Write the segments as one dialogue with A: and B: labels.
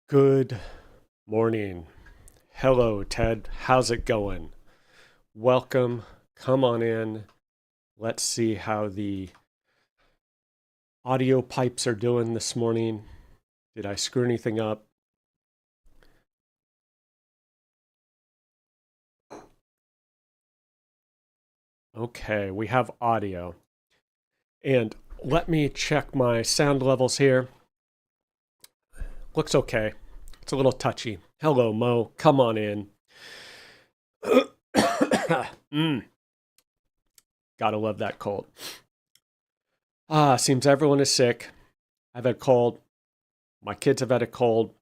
A: Good morning. Hello, Ted. How's it going? Welcome. Come on in. Let's see how the audio pipes are doing this morning. Did I screw anything up? Okay, we have audio. And let me check my sound levels here. Looks okay. It's a little touchy. Hello, Mo. Come on in. Gotta love that cold. Seems everyone is sick. I've had a cold. My kids have had a cold.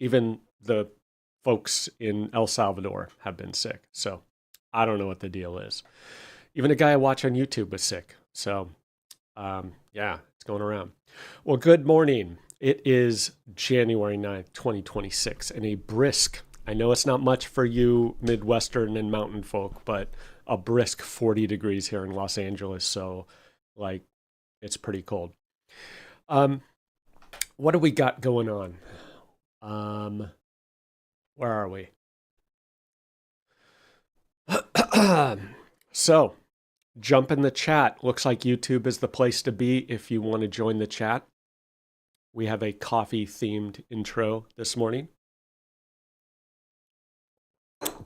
A: Even the folks in El Salvador have been sick. So I don't know what the deal is. Even a guy I watch on YouTube was sick. So yeah, it's going around. Well, good morning. It is January 9th, 2026, and a brisk, I know it's not much for you Midwestern and mountain folk, but a brisk 40 degrees here in Los Angeles. So like, it's pretty cold. What do we got going on? Where are we? So jump in the chat. Looks like YouTube is the place to be if you want to join the chat. We have a coffee-themed intro this morning.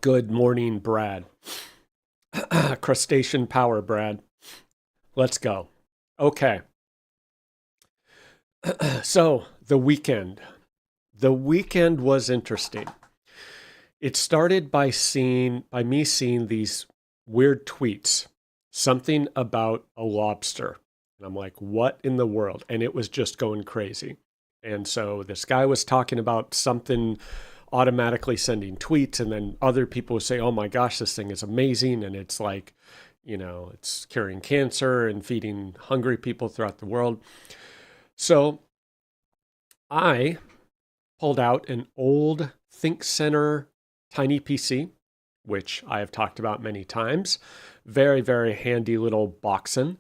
A: Good morning, Brad. Crustacean power, Brad. Let's go. Okay. So, the weekend. The weekend was interesting. It started by me seeing these weird tweets. Something about a lobster. And I'm like, what in the world? And it was just going crazy. And so this guy was talking about something automatically sending tweets, and then other people would say, oh my gosh, this thing is amazing. And it's like, you know, it's curing cancer and feeding hungry people throughout the world. So I pulled out an old ThinkCenter tiny PC, which I have talked about many times. Very, very handy little boxin'.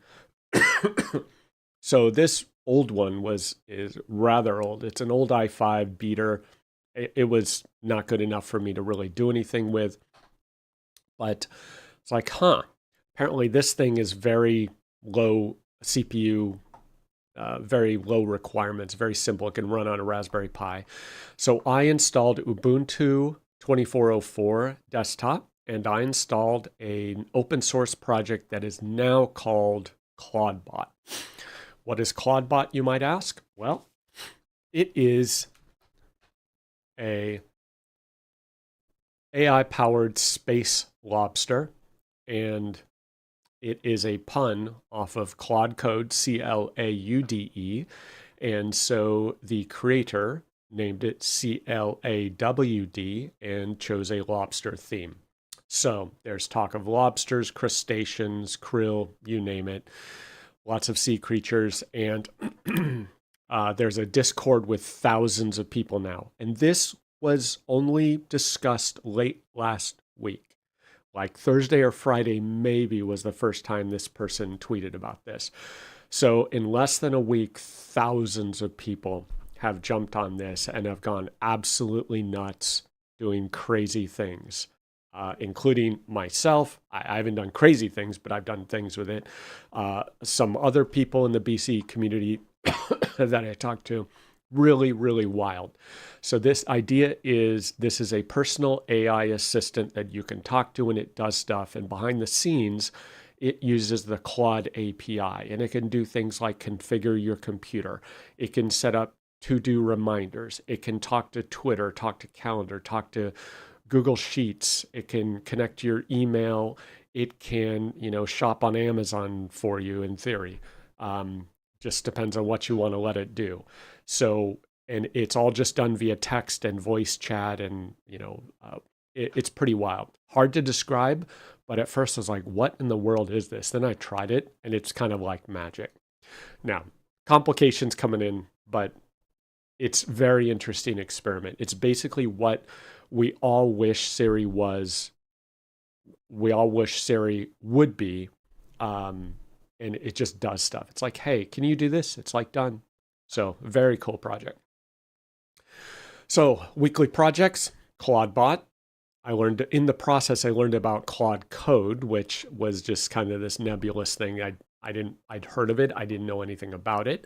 A: So this old one is rather old. It's an old i5 beater. It was not good enough for me to really do anything with. But it's like, apparently this thing is very low CPU, very low requirements, very simple. It can run on a Raspberry Pi. So I installed Ubuntu 2404 desktop, and I installed an open source project that is now called Claudebot. What is Claudebot, you might ask? Well, it is a AI-powered space lobster, and it is a pun off of Claude Code, CLAUDE, and so the creator named it CLAWD and chose a lobster theme. So there's talk of lobsters, crustaceans, krill, you name it. Lots of sea creatures. And there's a Discord with thousands of people now. And this was only discussed late last week. Like Thursday or Friday, maybe, was the first time this person tweeted about this. So in less than a week, thousands of people have jumped on this and have gone absolutely nuts doing crazy things, including myself. I haven't done crazy things, but I've done things with it. Some other people in the BC community that I talked to, really, really wild. So this idea is this is a personal AI assistant that you can talk to and it does stuff. And behind the scenes, it uses the Claude API and it can do things like configure your computer. It can set up to-do reminders. It can talk to Twitter, talk to Calendar, talk to Google Sheets. It can connect to your email. It can, shop on Amazon for you in theory. Just depends on what you want to let it do. So, and it's all just done via text and voice chat, and it's pretty wild. Hard to describe, but at first I was like, "What in the world is this?" Then I tried it, and it's kind of like magic. Now, complications coming in, but it's very interesting experiment. It's basically what we all wish Siri was. We all wish Siri would be. And it just does stuff. It's like, hey, can you do this? It's like done. So very cool project. So weekly projects, Claude Bot. I learned in the process, I learned about Claude Code, which was just kind of this nebulous thing. I'd heard of it. I didn't know anything about it.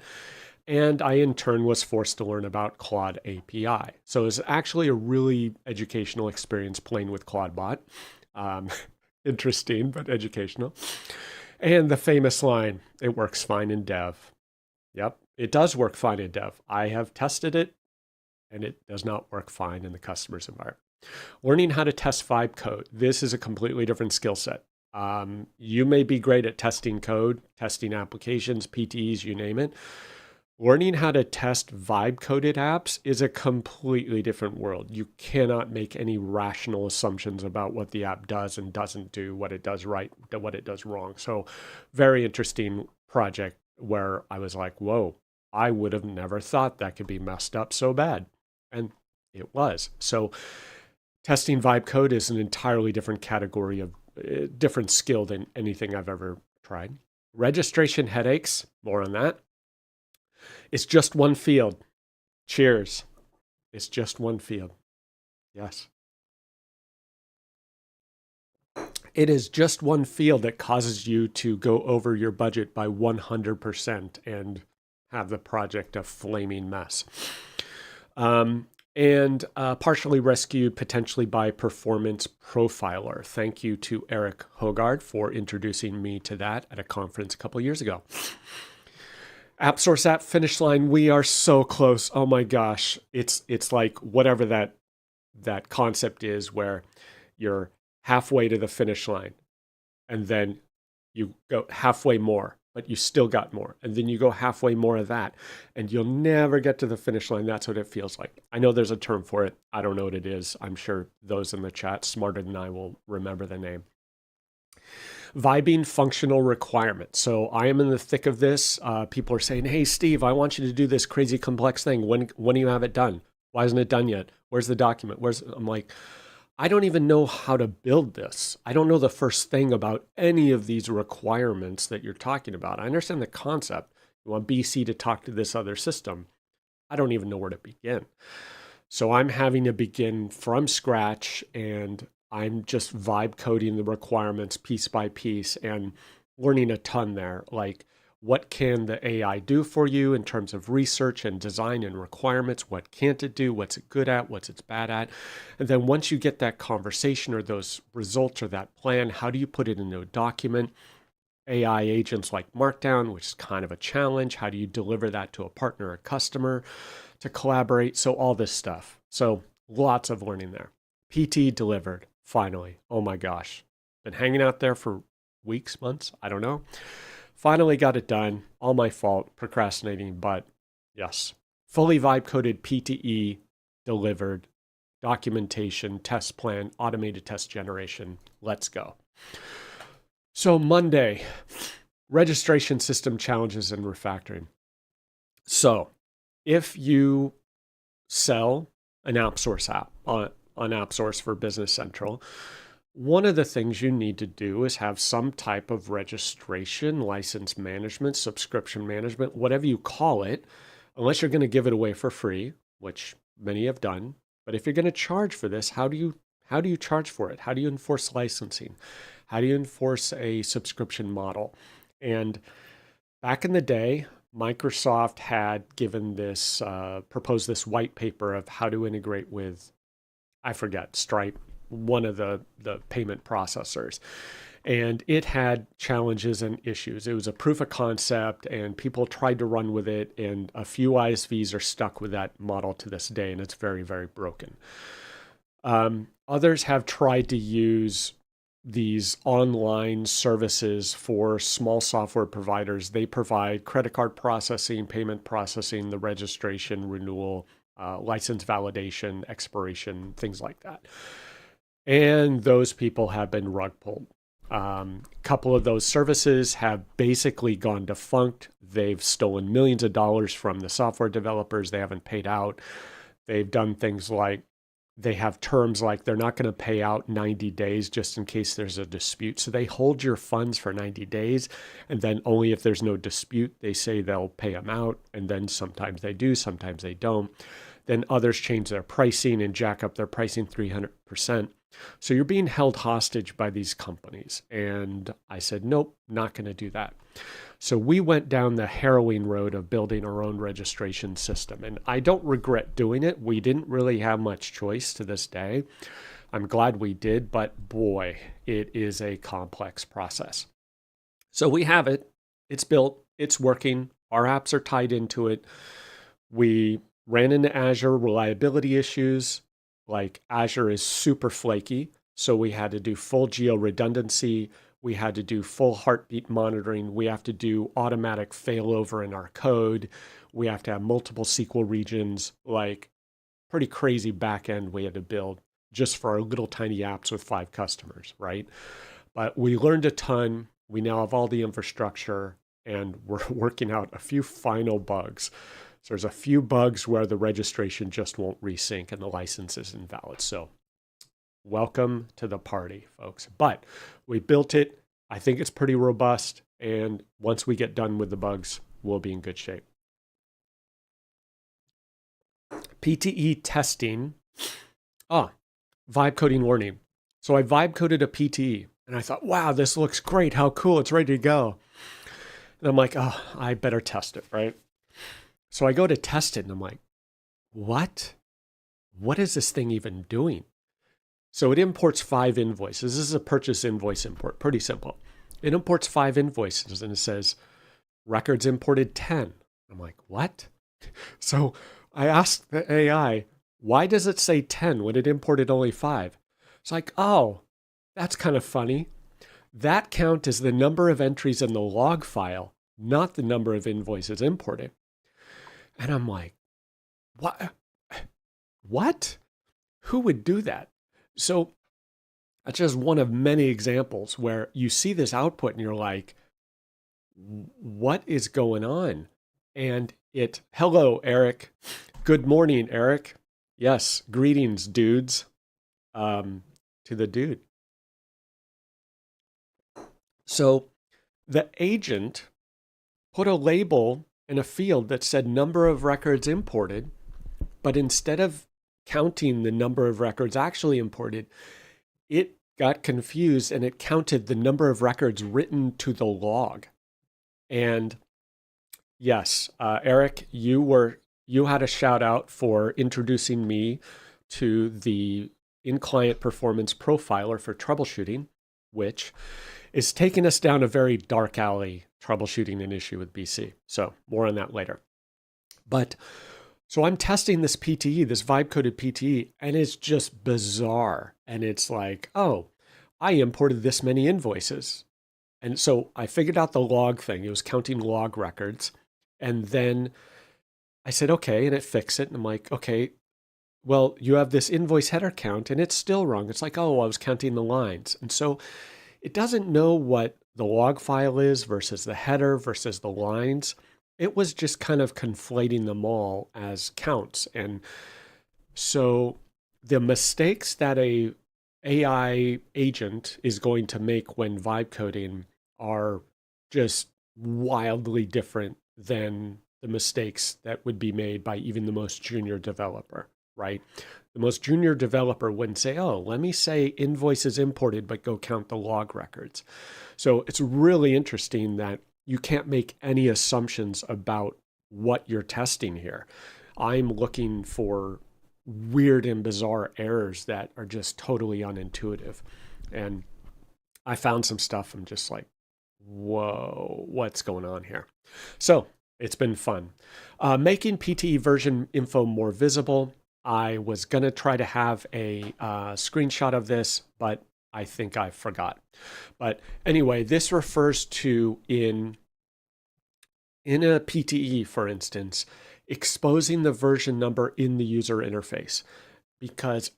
A: And I, in turn, was forced to learn about Claude API. So it was actually a really educational experience playing with Claude Bot. Interesting, but educational. And the famous line, it works fine in dev. Yep, it does work fine in dev. I have tested it, and it does not work fine in the customer's environment. Learning how to test vibe code. This is a completely different skill set. You may be great at testing code, testing applications, PTEs, you name it. Learning how to test vibe coded apps is a completely different world. You cannot make any rational assumptions about what the app does and doesn't do, what it does right, what it does wrong. So very interesting project where I was like, whoa, I would have never thought that could be messed up so bad. And it was. So testing vibe code is an entirely different category of different skill than anything I've ever tried. Registration headaches, more on that. It's just one field. Cheers. It's just one field. Yes. It is just one field that causes you to go over your budget by 100% and have the project a flaming mess. And partially rescued potentially by Performance Profiler. Thank you to Eric Hogard for introducing me to that at a conference a couple years ago. AppSource app finish line. We are so close. Oh my gosh. It's like whatever that concept is where you're halfway to the finish line and then you go halfway more, but you still got more. And then you go halfway more of that and you'll never get to the finish line. That's what it feels like. I know there's a term for it. I don't know what it is. I'm sure those in the chat smarter than I will remember the name. Vibing functional requirements. So I am in the thick of this. People are saying, hey, Steve, I want you to do this crazy complex thing. When do you have it done? Why isn't it done yet? Where's the document? I'm like, I don't even know how to build this. I don't know the first thing about any of these requirements that you're talking about. I understand the concept. You want BC to talk to this other system. I don't even know where to begin. So I'm having to begin from scratch and I'm just vibe coding the requirements piece by piece and learning a ton there. Like, what can the AI do for you in terms of research and design and requirements? What can't it do? What's it good at? What's it bad at? And then once you get that conversation or those results or that plan, how do you put it into a document? AI agents like Markdown, which is kind of a challenge. How do you deliver that to a partner or customer to collaborate? So all this stuff. So lots of learning there. PT delivered. Finally, oh my gosh, been hanging out there for weeks, months, I don't know. Finally got it done. All my fault, procrastinating, but yes. Fully vibe coded PTE delivered, documentation, test plan, automated test generation. Let's go. So Monday, registration system challenges and refactoring. So if you sell an AppSource app on AppSource for Business Central, one of the things you need to do is have some type of registration, license management, subscription management, whatever you call it, unless you're going to give it away for free, which many have done. But if you're going to charge for this, how do you charge for it? How do you enforce licensing? How do you enforce a subscription model? And back in the day, Microsoft had given this proposed this white paper of how to integrate with, I forget, Stripe, one of the payment processors. And it had challenges and issues. It was a proof of concept, and people tried to run with it. And a few ISVs are stuck with that model to this day, and it's very, very broken. Others have tried to use these online services for small software providers. They provide credit card processing, payment processing, the registration, renewal, license validation, expiration, things like that. And those people have been rug pulled. A couple of those services have basically gone defunct. They've stolen millions of dollars from the software developers. They haven't paid out. They've done things like they have terms like they're not going to pay out 90 days just in case there's a dispute. So they hold your funds for 90 days. And then only if there's no dispute, they say they'll pay them out. And then sometimes they do, sometimes they don't. Then others change their pricing and jack up their pricing 300%. So you're being held hostage by these companies. And I said, nope, not going to do that. So we went down the harrowing road of building our own registration system. And I don't regret doing it. We didn't really have much choice to this day. I'm glad we did, but boy, it is a complex process. So we have it. It's built. It's working. Our apps are tied into it. We ran into Azure reliability issues. Like Azure is super flaky. So we had to do full geo redundancy. We had to do full heartbeat monitoring. We have to do automatic failover in our code. We have to have multiple SQL regions, like pretty crazy backend we had to build just for our little tiny apps with 5 customers, right? But we learned a ton. We now have all the infrastructure, and we're working out a few final bugs. So there's a few bugs where the registration just won't resync and the license is invalid. So welcome to the party, folks. But we built it. I think it's pretty robust. And once we get done with the bugs, we'll be in good shape. PTE testing. Vibe coding warning. So I vibe coded a PTE and I thought, wow, this looks great. How cool. It's ready to go. And I'm like, oh, I better test it, right? So I go to test it and I'm like, what? What is this thing even doing? So it imports 5 invoices. This is a purchase invoice import, pretty simple. It imports 5 invoices and it says records imported 10. I'm like, what? So I asked the AI, why does it say 10 when it imported only 5? It's like, oh, that's kind of funny. That count is the number of entries in the log file, not the number of invoices imported. And I'm like, what? What? Who would do that? So that's just one of many examples where you see this output and you're like, what is going on? And hello, Eric. Good morning, Eric. Yes, greetings, dudes. To the dude. So the agent put a label in a field that said number of records imported, but instead of counting the number of records actually imported, it got confused and it counted the number of records written to the log. And yes, Eric, you had a shout out for introducing me to the in-client performance profiler for troubleshooting, which is taking us down a very dark alley troubleshooting an issue with BC. So more on that later. But so I'm testing this PTE, this vibe coded PTE, and it's just bizarre. And it's like, oh, I imported this many invoices. And so I figured out the log thing. It was counting log records. And then I said, okay, and it fixed it. And I'm like, okay, well, you have this invoice header count and it's still wrong. It's like, oh, I was counting the lines. And so it doesn't know what the log file is versus the header versus the lines. It was just kind of conflating them all as counts. And so the mistakes that a AI agent is going to make when vibe coding are just wildly different than the mistakes that would be made by even the most junior developer, right? The most junior developer wouldn't say, oh, let me say invoice is imported, but go count the log records. So it's really interesting that you can't make any assumptions about what you're testing here. I'm looking for weird and bizarre errors that are just totally unintuitive. And I found some stuff. I'm just like, whoa, what's going on here? So it's been fun. Making PTE version info more visible. I was going to try to have a screenshot of this, but I think I forgot. But anyway, this refers to in a PTE, for instance, exposing the version number in the user interface. Because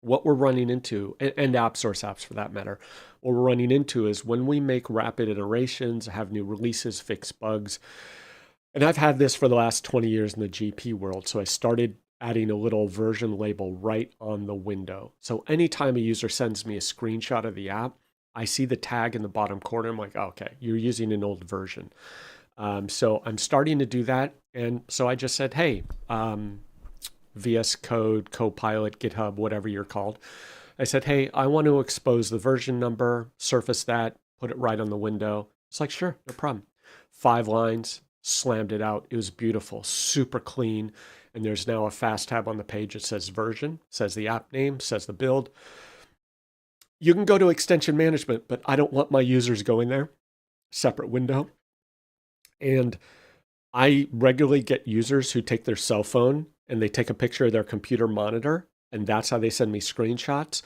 A: what we're running into, and app source apps for that matter, what we're running into is when we make rapid iterations, have new releases, fix bugs. And I've had this for the last 20 years in the GP world. So I started adding a little version label right on the window. So anytime a user sends me a screenshot of the app, I see the tag in the bottom corner. I'm like, oh, okay, you're using an old version. So I'm starting to do that. And so I just said, hey, VS Code, Copilot, GitHub, whatever you're called. I said, hey, I want to expose the version number, surface that, put it right on the window. It's like, sure, no problem. 5 lines, slammed it out. It was beautiful, super clean. And there's now a fast tab on the page that says version, says the app name, says the build. You can go to extension management, but I don't want my users going there. Separate window. And I regularly get users who take their cell phone and they take a picture of their computer monitor, and that's how they send me screenshots.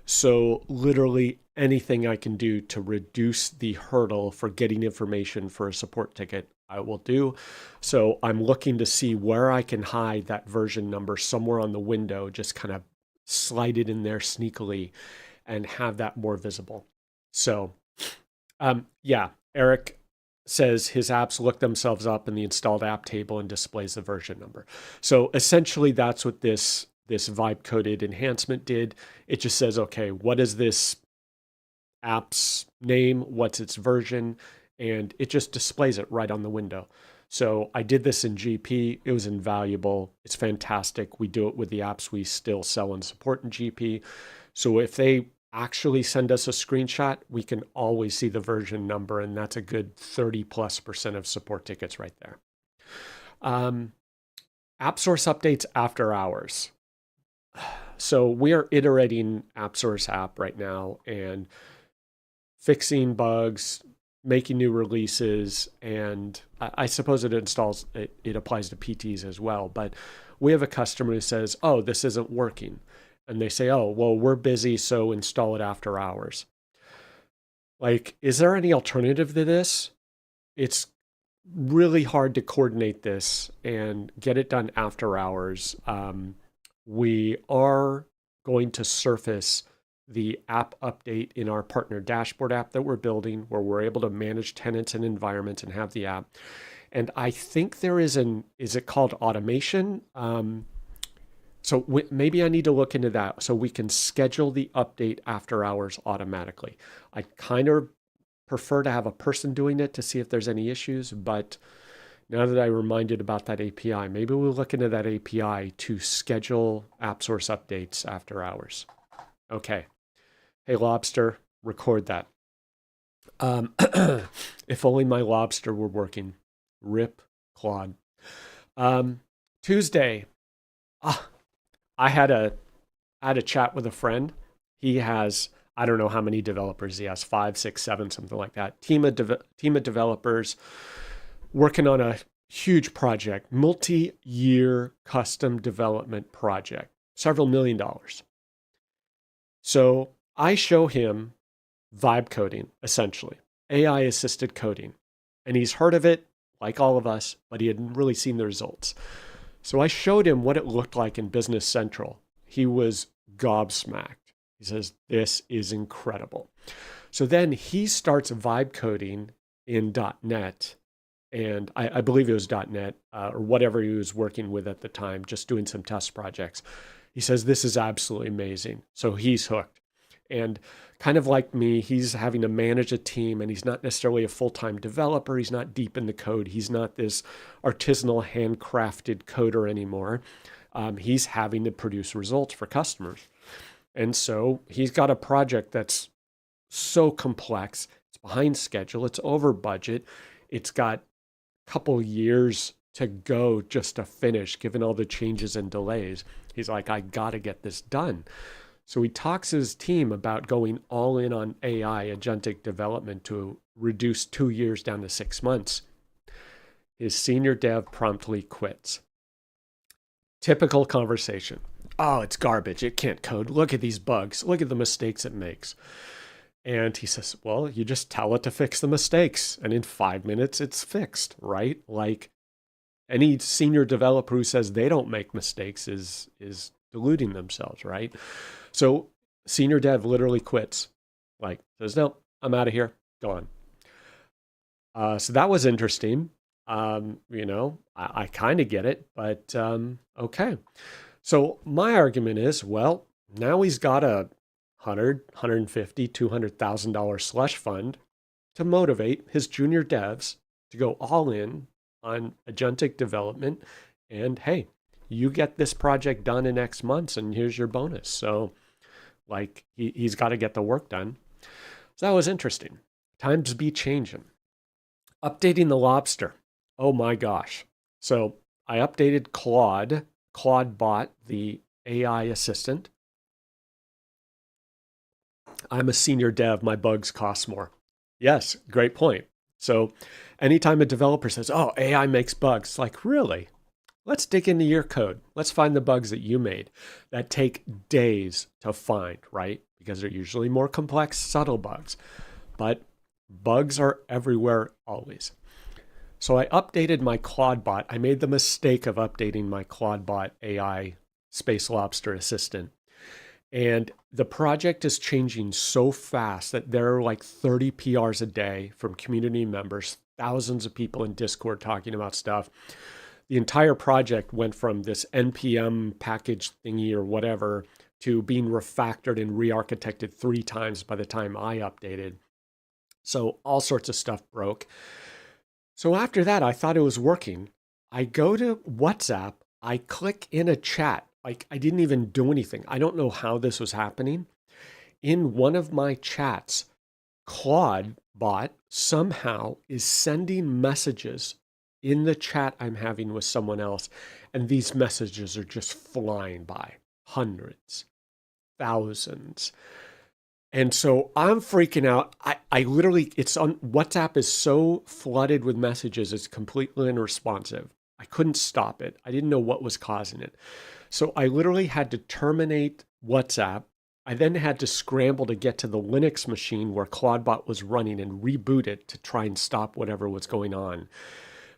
A: So literally anything I can do to reduce the hurdle for getting information for a support ticket, I will do. So I'm looking to see where I can hide that version number somewhere on the window, just kind of slide it in there sneakily and have that more visible. So yeah, Eric says his apps look themselves up in the installed app table and displays the version number. So essentially that's what this vibe coded enhancement did. It just says, okay, what is this app's name? What's its version? And it just displays it right on the window. So I did this in GP. It was invaluable. It's fantastic. We do it with the apps we still sell and support in GP. So if they actually send us a screenshot, we can always see the version number, and that's a good 30+% of support tickets right there. App source updates after hours. So we are iterating app source app right now and fixing bugs, making new releases, and I suppose it applies to PTs as well. But we have a customer who says, oh, this isn't working. And they say, oh, well, we're busy, so install it after hours. Like, is there any alternative to this? It's really hard to coordinate this and get it done after hours. We are going to surface the app update in our partner dashboard app that we're building, where we're able to manage tenants and environments and have the app. And I think there is is it called automation? So maybe I need to look into that so we can schedule the update after hours automatically. I kind of prefer to have a person doing it to see if there's any issues, but now that I'm reminded about that API, maybe we'll look into that API to schedule app source updates after hours. Okay. Hey, Lobster, record that. If only my Lobster were working. Rip Claude. Tuesday. I had a chat with a friend. He has, I don't know how many developers he has, 5, 6, 7, something like that. Team of developers working on a huge project, multi-year custom development project, several $1 million. So I show him vibe coding, essentially, AI assisted coding. And he's heard of it, like all of us, but he hadn't really seen the results. So I showed him what it looked like in Business Central. He was gobsmacked. He says, this is incredible. So then he starts vibe coding in .NET, and I believe it was .NET or whatever he was working with at the time, just doing some test projects. He says, this is absolutely amazing. So he's hooked. And kind of like me, he's having to manage a team and he's not necessarily a full-time developer. He's not deep in the code. He's not this artisanal, handcrafted coder anymore. He's having to produce results for customers. And so he's got a project that's so complex. It's behind schedule. It's over budget. It's got a couple years to go just to finish, given all the changes and delays. He's like, I got to get this done. So he talks to his team about going all in on AI, agentic development, to reduce 2 years down to 6 months. His senior dev promptly quits. Typical conversation. Oh, it's garbage. It can't code. Look at these bugs. Look at the mistakes it makes. And he says, well, you just tell it to fix the mistakes. And in 5 minutes, it's fixed, right? Like any senior developer who says they don't make mistakes is deluding themselves, right? So senior dev literally quits, like says, no, I'm out of here, gone. So that was interesting. I kind of get it, but okay. So my argument is, well, now he's got a $100, $150, $200,000 slush fund to motivate his junior devs to go all in on agentic development. And hey, you get this project done in X months and here's your bonus. So like he's got to get the work done. So that was interesting. Times be changing. Updating the lobster. Oh my gosh. So I updated Claude. Claude bought the AI assistant. I'm a senior dev. My bugs cost more. Yes, great point. So anytime a developer says, oh, AI makes bugs, like, really? Let's dig into your code. Let's find the bugs that you made that take days to find, right? Because they're usually more complex, subtle bugs. But bugs are everywhere always. So I updated my ClaudeBot. I made the mistake of updating my ClaudeBot AI Space Lobster assistant. And the project is changing so fast that there are like 30 PRs a day from community members, thousands of people in Discord talking about stuff. The entire project went from this NPM package thingy or whatever to being refactored and re-architected 3 times by the time I updated. So all sorts of stuff broke. So after that, I thought it was working. I go to WhatsApp, I click in a chat. Like I didn't even do anything. I don't know how this was happening. In one of my chats, Claude bot somehow is sending messages in the chat I'm having with someone else. And these messages are just flying by, hundreds, thousands. And so I'm freaking out. I literally, it's on WhatsApp is so flooded with messages, it's completely unresponsive. I couldn't stop it. I didn't know what was causing it. So I literally had to terminate WhatsApp. I then had to scramble to get to the Linux machine where ClaudeBot was running and reboot it to try and stop whatever was going on.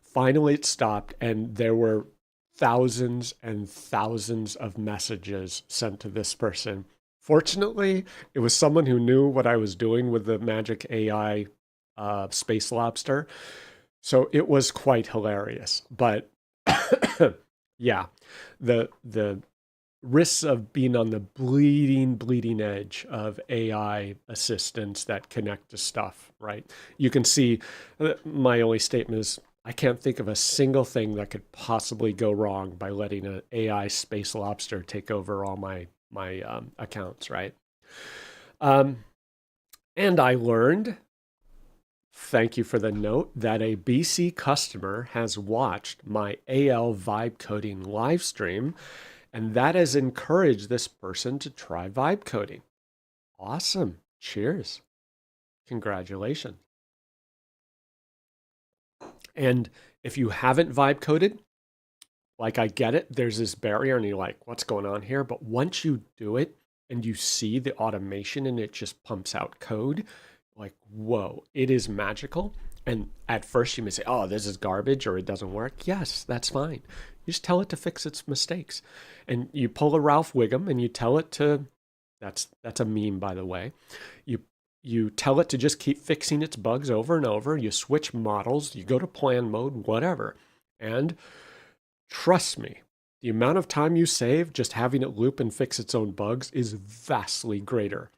A: Finally, it stopped, and there were thousands and thousands of messages sent to this person. Fortunately, it was someone who knew what I was doing with the Magic AI Space Lobster. So it was quite hilarious. But yeah, the risks of being on the bleeding edge of AI assistants that connect to stuff, right? You can see my only statement is I can't think of a single thing that could possibly go wrong by letting an AI Space Lobster take over all my accounts, right? And I learned, thank you for the note, that a BC customer has watched my AL vibe coding live stream, and that has encouraged this person to try vibe coding. Awesome. Cheers. Congratulations. And if you haven't vibe coded, like I get it, there's this barrier and you're like, what's going on here? But once you do it and you see the automation and it just pumps out code, like, whoa, it is magical. And at first you may say, oh, this is garbage or it doesn't work. Yes, that's fine. You just tell it to fix its mistakes. And you pull a Ralph Wiggum and you tell it to, that's a meme, by the way. You tell it to just keep fixing its bugs over and over. You switch models, you go to plan mode, whatever. And trust me, the amount of time you save just having it loop and fix its own bugs is vastly greater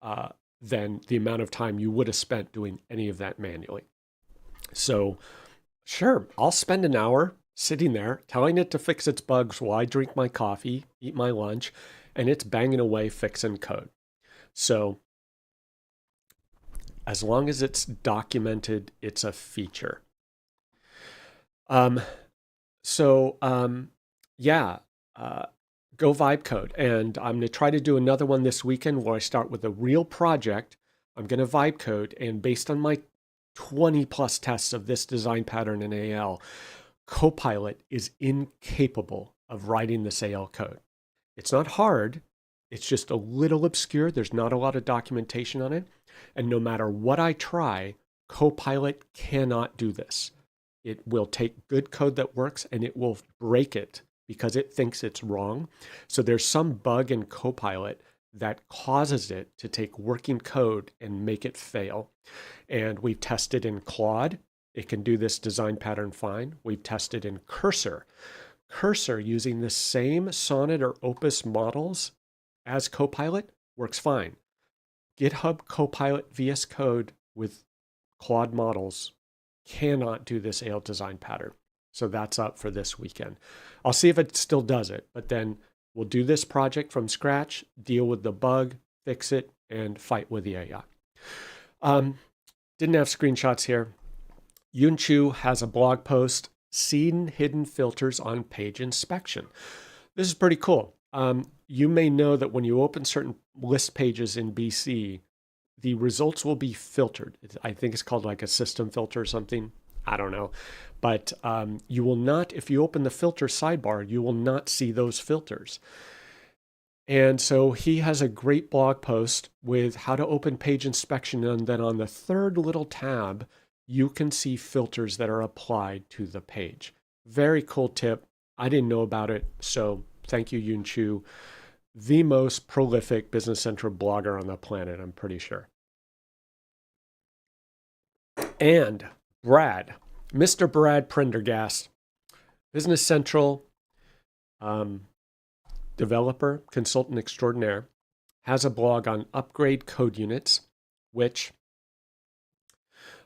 A: uh, than the amount of time you would have spent doing any of that manually. So, sure, I'll spend an hour sitting there telling it to fix its bugs while I drink my coffee, eat my lunch, and it's banging away fixing code. So, as long as it's documented, it's a feature. Um, so, yeah, go vibe code. And I'm going to try to do another one this weekend where I start with a real project. I'm going to vibe code. And based on my 20 plus tests of this design pattern in AL, Copilot is incapable of writing this AL code. It's not hard. It's just a little obscure. There's not a lot of documentation on it. And no matter what I try, Copilot cannot do this. It will take good code that works and it will break it because it thinks it's wrong. So there's some bug in Copilot that causes it to take working code and make it fail. And we've tested in Claude. It can do this design pattern fine. We've tested in Cursor. Cursor, using the same Sonnet or Opus models as Copilot, works fine. GitHub Copilot VS Code with Claude models cannot do this AL design pattern. So that's up for this weekend. I'll see if it still does it, but then we'll do this project from scratch, deal with the bug, fix it, and fight with the AI. Didn't have screenshots here. Yun Chu has a blog post, Seen Hidden Filters on Page Inspection. This is pretty cool. You may know that when you open certain list pages in BC, the results will be filtered. I think it's called like a system filter or something. I don't know. But you will not, if you open the filter sidebar, you will not see those filters. And so he has a great blog post with how to open page inspection. And then on the third little tab, you can see filters that are applied to the page. Very cool tip. I didn't know about it. So thank you, Yun Chu. The most prolific Business Central blogger on the planet, I'm pretty sure. And Brad, Mr. Brad Prendergast, Business Central developer, consultant extraordinaire, has a blog on upgrade code units, which,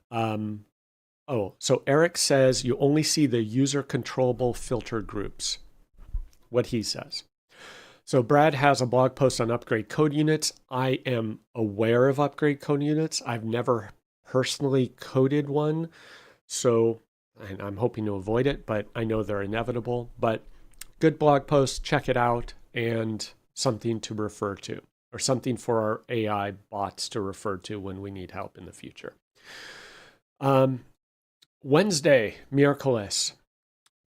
A: so Eric says you only see the user controllable filter groups, what he says. So Brad has a blog post on upgrade code units. I am aware of upgrade code units. I've never personally coded one, and I'm hoping to avoid it, but I know they're inevitable. But good blog post, check it out, and something to refer to, or something for our AI bots to refer to when we need help in the future. Wednesday, Miraculous,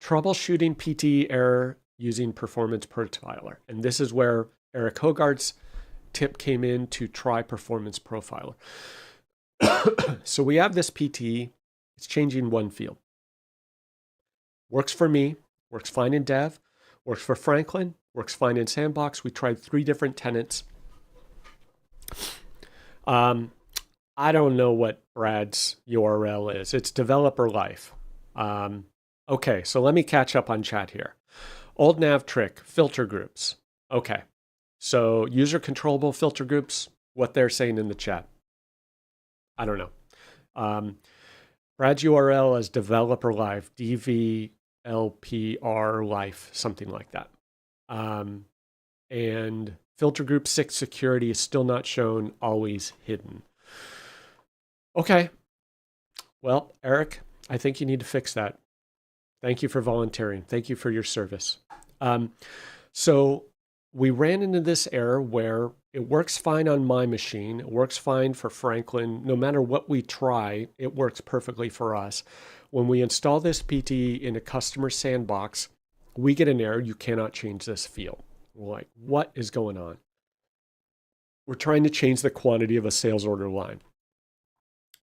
A: troubleshooting PTE error using Performance Profiler. And this is where Eric Hogarth's tip came in to try Performance Profiler. So we have this PTE. It's changing one field. Works for me, works fine in dev, works for Franklin, works fine in Sandbox. We tried 3 different tenants. I don't know what Brad's URL is. It's developer life. Okay, so let me catch up on chat here. Old nav trick, filter groups. Okay, so user controllable filter groups, what they're saying in the chat. I don't know. Brad's URL is developer life, DVLPR life, something like that. And filter group 6 security is still not shown, always hidden. Okay. Well, Eric, I think you need to fix that. Thank you for volunteering. Thank you for your service. So we ran into this error where it works fine on my machine. It works fine for Franklin. No matter what we try, it works perfectly for us. When we install this PTE in a customer sandbox, we get an error. You cannot change this field. We're like, what is going on? We're trying to change the quantity of a sales order line.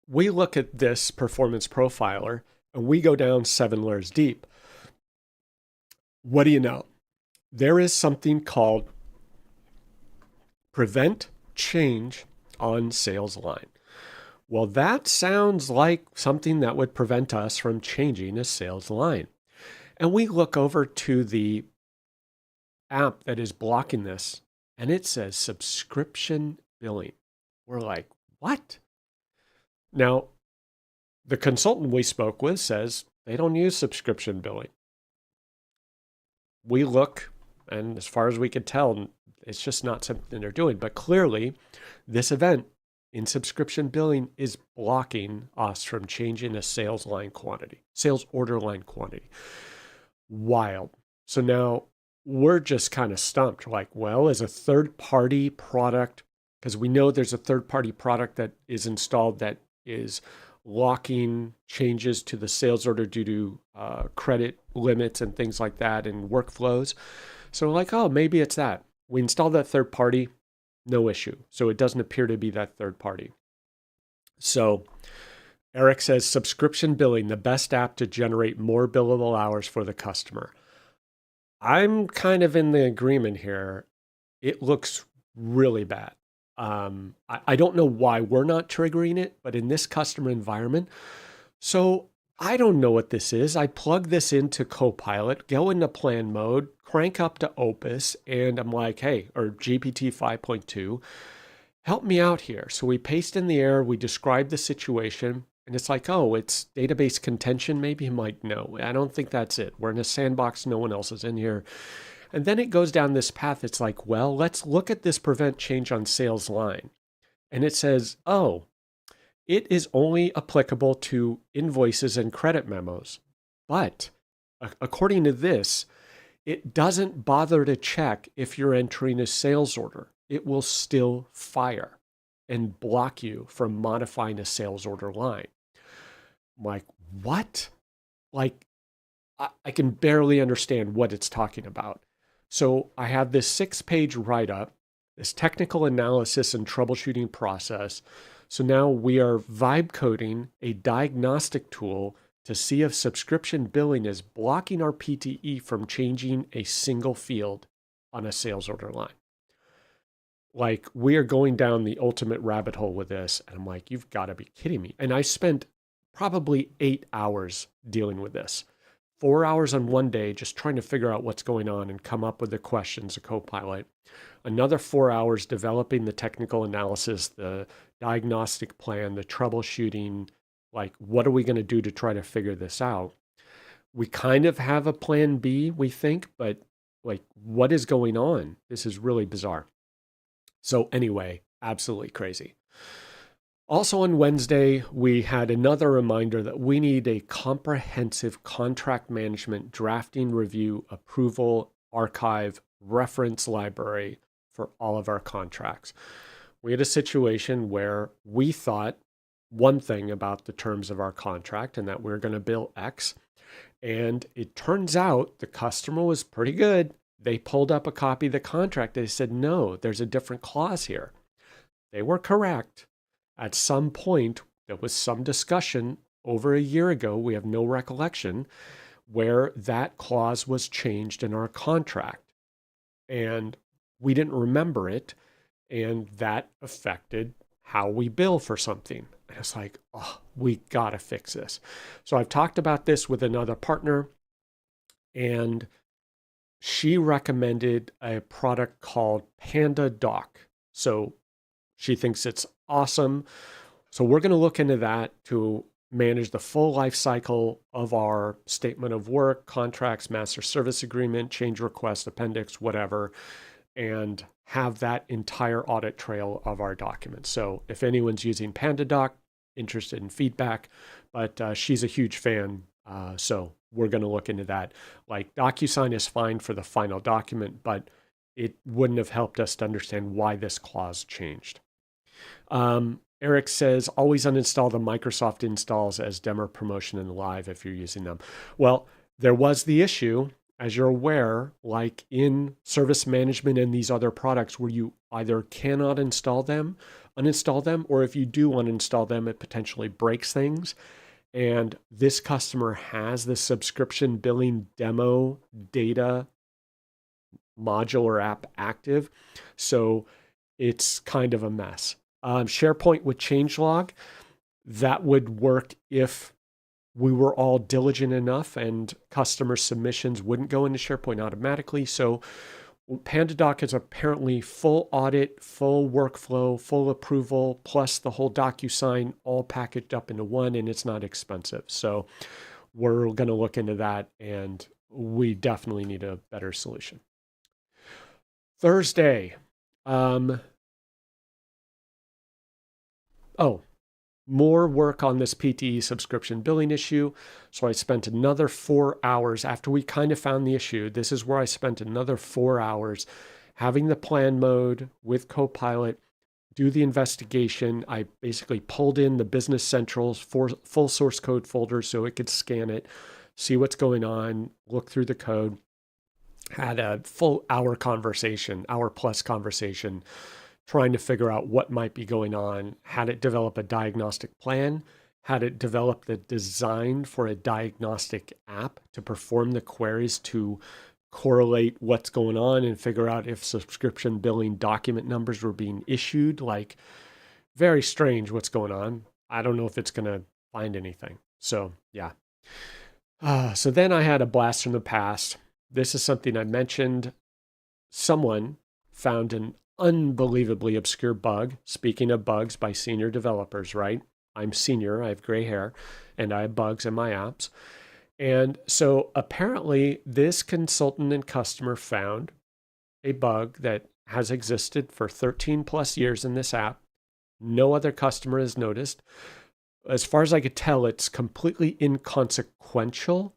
A: We look at this performance profiler and we go down 7 layers deep. What do you know? There is something called prevent change on sales line. Well, that sounds like something that would prevent us from changing a sales line. And we look over to the app that is blocking this, and it says subscription billing. We're like, what? Now, the consultant we spoke with says they don't use subscription billing. We look, and as far as we could tell, it's just not something they're doing. But clearly, this event in subscription billing is blocking us from changing a sales order line quantity. Wild. So now we're just kind of stumped. Like, well, as a third-party product, because we know there's a third-party product that is installed that is locking changes to the sales order due to credit limits and things like that and workflows. So we're like, oh, maybe it's that. We installed that third party, no issue. So it doesn't appear to be that third party. So Eric says subscription billing, the best app to generate more billable hours for the customer. I'm kind of in the agreement here. It looks really bad. I don't know why we're not triggering it, but in this customer environment, so I don't know what this is. I plug this into Copilot, go into plan mode, crank up to Opus, and I'm like, hey, or GPT 5.2, help me out here. So we paste in the error, we describe the situation, and it's like, oh, it's database contention. Maybe I'm like, no, I don't think that's it. We're in a sandbox, no one else is in here. And then it goes down this path. It's like, well, let's look at this prevent change on sales line. And it says, oh, it is only applicable to invoices and credit memos. But according to this, it doesn't bother to check if you're entering a sales order. It will still fire and block you from modifying a sales order line. I'm like, what? Like, I can barely understand what it's talking about. So I have this 6-page write-up, this technical analysis and troubleshooting process. So now we are vibe coding a diagnostic tool to see if subscription billing is blocking our PTE from changing a single field on a sales order line. Like, we are going down the ultimate rabbit hole with this. And I'm like, you've got to be kidding me. And I spent probably 8 hours dealing with this. 4 hours on one day just trying to figure out what's going on and come up with the questions, a Copilot. Another 4 hours developing the technical analysis, the diagnostic plan, the troubleshooting, like, what are we going to do to try to figure this out? We kind of have a plan B, we think, but like, what is going on? This is really bizarre. So anyway, absolutely crazy. Also on Wednesday, we had another reminder that we need a comprehensive contract management, drafting, review, approval, archive, reference library for all of our contracts. We had a situation where we thought one thing about the terms of our contract and that we're going to bill X. And it turns out the customer was pretty good. They pulled up a copy of the contract. They said, no, there's a different clause here. They were correct. At some point, there was some discussion over a year ago, we have no recollection, where that clause was changed in our contract. And we didn't remember it, and that affected how we bill for something. And it's like, oh, we got to fix this. So I've talked about this with another partner, and she recommended a product called Panda Doc. So she thinks it's awesome. So we're going to look into that to manage the full life cycle of our statement of work, contracts, master service agreement, change request, appendix, whatever, and have that entire audit trail of our documents. So if anyone's using PandaDoc, interested in feedback, but she's a huge fan. So we're going to look into that. Like, DocuSign is fine for the final document, but it wouldn't have helped us to understand why this clause changed. Eric says, always uninstall the Microsoft installs as demo, promotion, and live if you're using them. Well, there was the issue, as you're aware, like in service management and these other products, where you either cannot uninstall them, or if you do uninstall them, it potentially breaks things. And this customer has the subscription billing demo data module or app active. So it's kind of a mess. SharePoint with changelog, that would work if we were all diligent enough and customer submissions wouldn't go into SharePoint automatically. So PandaDoc is apparently full audit, full workflow, full approval, plus the whole DocuSign all packaged up into one, and it's not expensive. So we're going to look into that, and we definitely need a better solution. Thursday. More work on this PTE subscription billing issue. So I spent another 4 hours after we kind of found the issue. This is where I spent another 4 hours having the plan mode with Copilot, do the investigation. I basically pulled in the Business Central's full source code folder so it could scan it, see what's going on, look through the code. Had a full hour plus conversation, trying to figure out what might be going on, had it develop a diagnostic plan, had it develop the design for a diagnostic app to perform the queries to correlate what's going on and figure out if subscription billing document numbers were being issued. Like, very strange what's going on. I don't know if it's going to find anything. So, yeah. So then I had a blast from the past. This is something I mentioned. Someone found an unbelievably obscure bug. Speaking of bugs by senior developers, right? I'm senior, I have gray hair, and I have bugs in my apps. And so apparently this consultant and customer found a bug that has existed for 13 plus years in this app. No other customer has noticed. As far as I could tell, it's completely inconsequential.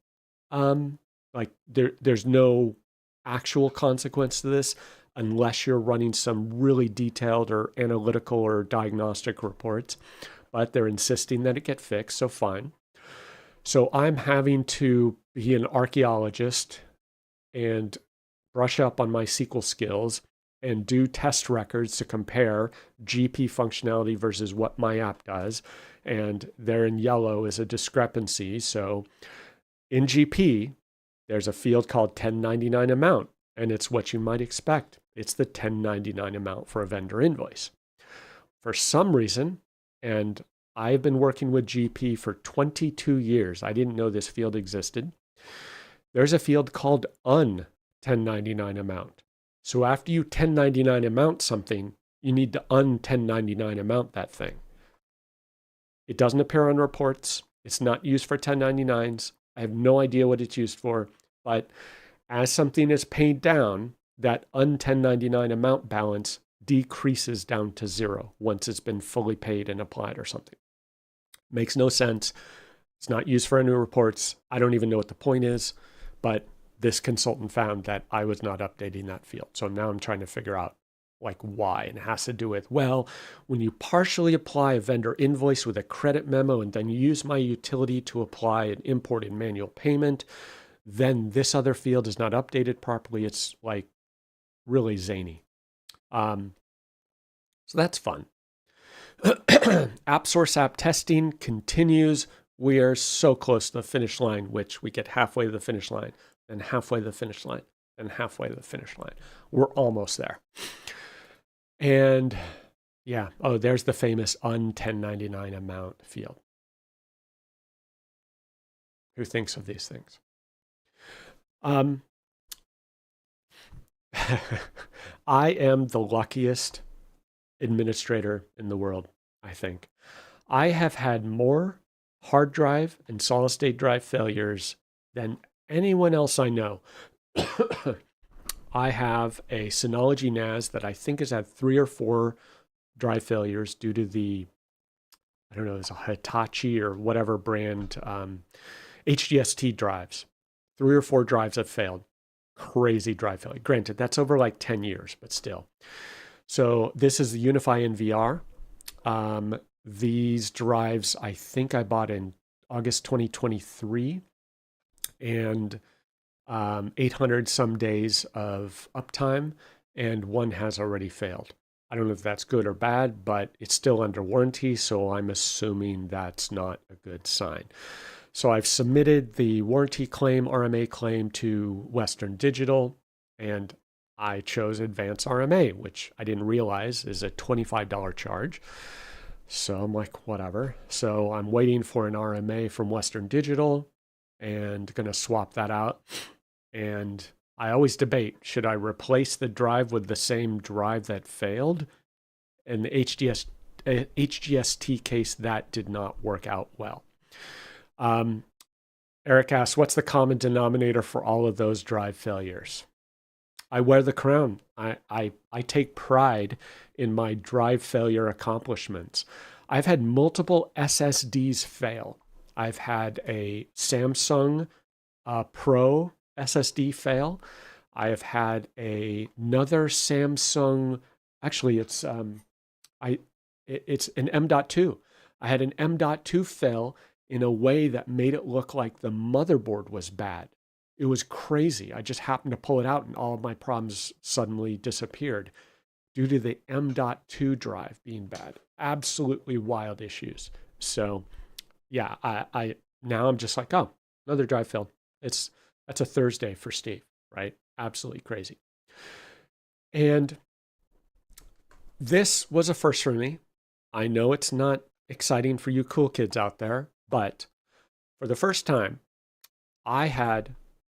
A: There's no actual consequence to this unless you're running some really detailed or analytical or diagnostic reports, but they're insisting that it get fixed, so fine. So I'm having to be an archaeologist and brush up on my SQL skills and do test records to compare GP functionality versus what my app does. And there in yellow is a discrepancy. So in GP, there's a field called 1099 amount, and it's what you might expect. It's the 1099 amount for a vendor invoice. For some reason, and I've been working with GP for 22 years. I didn't know this field existed. There's a field called un-1099 amount. So after you 1099 amount something, you need to un-1099 amount that thing. It doesn't appear on reports. It's not used for 1099s. I have no idea what it's used for, but as something is paid down, that un-1099 amount balance decreases down to zero once it's been fully paid and applied or something. Makes no sense. It's not used for any reports. I don't even know what the point is, but this consultant found that I was not updating that field. So now I'm trying to figure out like why, and it has to do with, well, when you partially apply a vendor invoice with a credit memo and then you use my utility to apply an import and manual payment, then this other field is not updated properly. It's like really zany. So that's fun. App source app testing continues. We are so close to the finish line, which we get halfway to the finish line, and halfway to the finish line, and halfway to the finish line. We're almost there. And yeah, there's the famous un-1099 amount field. Who thinks of these things? I am the luckiest administrator in the world, I think. I have had more hard drive and solid state drive failures than anyone else I know. I have a Synology NAS that I think has had 3 or 4 drive failures due to the, I don't know, it's a Hitachi or whatever brand, HDST drives. 3 or 4 drives have failed. Crazy drive failure. Granted, that's over like 10 years, but still. So this is the Unify NVR. These drives, I think I bought in August 2023, and 800 some days of uptime, and one has already failed. I don't know if that's good or bad, but it's still under warranty, so I'm assuming that's not a good sign. So I've submitted the warranty claim, RMA claim, to Western Digital, and I chose Advanced RMA, which I didn't realize is a $25 charge. So I'm like, whatever. So I'm waiting for an RMA from Western Digital and going to swap that out. And I always debate, should I replace the drive with the same drive that failed? In the HGST case, that did not work out well. Eric asks, what's the common denominator for all of those drive failures? I wear the crown. I take pride in my drive failure accomplishments. I've had multiple SSDs fail. I've had a Samsung Pro SSD fail. I have had another Samsung. Actually, it's it's an M.2. I had an M.2 fail in a way that made it look like the motherboard was bad. It was crazy. I just happened to pull it out and all of my problems suddenly disappeared due to the M.2 drive being bad. Absolutely wild issues. So yeah, I now I'm just like, oh, another drive failed. That's a Thursday for Steve, right? Absolutely crazy. And this was a first for me. I know it's not exciting for you cool kids out there, but for the first time, I had